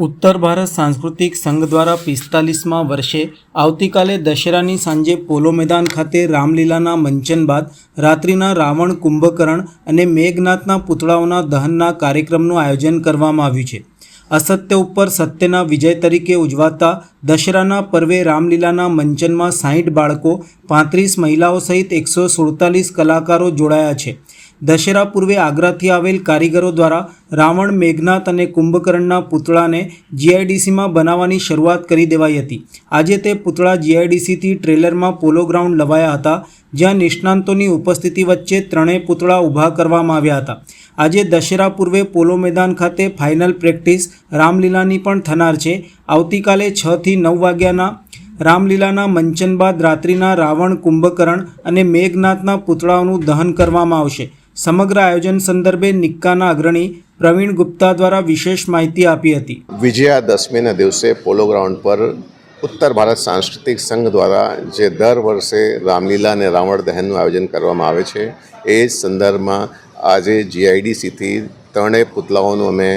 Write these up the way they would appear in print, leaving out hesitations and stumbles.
ઉત્તર ભારત સાંસ્કૃતિક સંઘ દ્વારા 45મા વર્ષે આવતીકાલે દશેરાની સાંજે પોલો મેદાન ખાતે રામલીલાના મંચન બાદ રાત્રિના રાવણ કુંભકર્ણ અને મેઘનાથના પૂતળાઓના દહનના કાર્યક્રમનું આયોજન કરવામાં આવ્યું છે. અસત્ય ઉપર સત્યના વિજય તરીકે ઉજવાતા દશેરાના પર્વે રામલીલાના મંચનમાં 60 બાળકો, 35 મહિલાઓ સહિત 147 કલાકારો જોડાયા છે. દશેરા પૂર્વે આગ્રાથી આવેલ કારીગરો દ્વારા રાવણ, મેઘનાથ અને કુંભકર્ણના પૂતળાને જીઆઈડીસીમાં બનાવવાની શરૂઆત કરી દેવાઈ હતી. આજે તે પૂતળા જીઆઈડીસીથી ટ્રેલરમાં પોલો ગ્રાઉન્ડ લવાયા હતા, જ્યાં નિષ્ણાંતોની ઉપસ્થિતિ વચ્ચે ત્રણેય પૂતળા ઊભા કરવામાં આવ્યા હતા. આજે દશેરા પૂર્વે પોલો મેદાન ખાતે ફાઇનલ પ્રેક્ટિસ રામલીલાની પણ થનાર છે. આવતીકાલે 6 થી 9 વાગ્યાના રામલીલાના મંચન બાદ રાત્રિના રાવણ, કુંભકર્ણ અને મેઘનાથના પૂતળાઓનું દહન કરવામાં આવશે. સમગ્ર આયોજન સંદર્ભે નિક્કાના અગ્રણી પ્રવીણ ગુપ્તા દ્વારા વિશેષ માહિતી આપી હતી. વિજયાદશમીના દિવસે પોલો ગ્રાઉન્ડ પર ઉત્તર ભારત સાંસ્કૃતિક સંઘ દ્વારા જે દર વર્ષે રામલીલા અને રાવણ દહનનું આયોજન કરવામાં આવે છે, એ સંદર્ભમાં આજે જીઆઈડીસીથી ત્રણેય પૂતળાઓનું અમે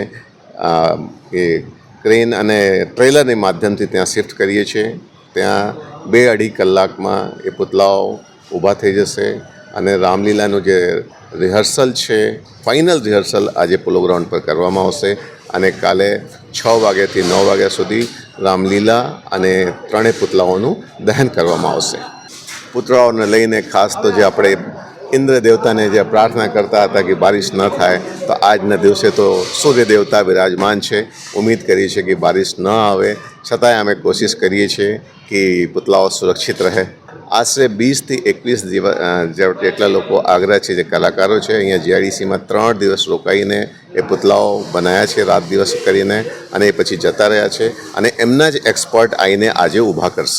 ક્રેન અને ટ્રેલરની માધ્યમથી ત્યાં શિફ્ટ કરીએ છીએ. ત્યાં 2-2.5 કલાકમાં એ પૂતળાઓ ઊભા થઈ જશે અને રામલીલાનું જે રિહર્સલ છે, ફાઇનલ રિહર્સલ આજે પોલો ગ્રાઉન્ડ પર કરવામાં આવશે અને કાલે 6 વાગ્યાથી 9 વાગ્યા સુધી રામલીલા અને ત્રણેય પૂતળાઓનું દહન કરવામાં આવશે. પૂતળાઓને લઈને ખાસ તો જે આપણે ઇન્દ્ર દેવતાને જે પ્રાર્થના કરતા હતા કે બારિશ ન થાય, તો આજના દિવસે તો સૂર્ય દેવતા વિરાજમાન છે. ઉમ્મીદ કરીએ છીએ કે બારિશ ન આવે, છતાંય અમે કોશિશ કરીએ છીએ કે પૂતળાઓ સુરક્ષિત રહે. આશરે 20 થી 21 જેટલા લોકો આગ્રા છે, જે કલાકારો છે, અહીંયા જીઆઈડીસીમાં 3 દિવસ રોકાઈને એ પૂતળાઓ બનાવ્યા છે, રાત દિવસ કરીને, અને એ પછી જતા રહ્યા છે અને એમના જ એક્સપર્ટ આવીને આજે ઊભા કરશે.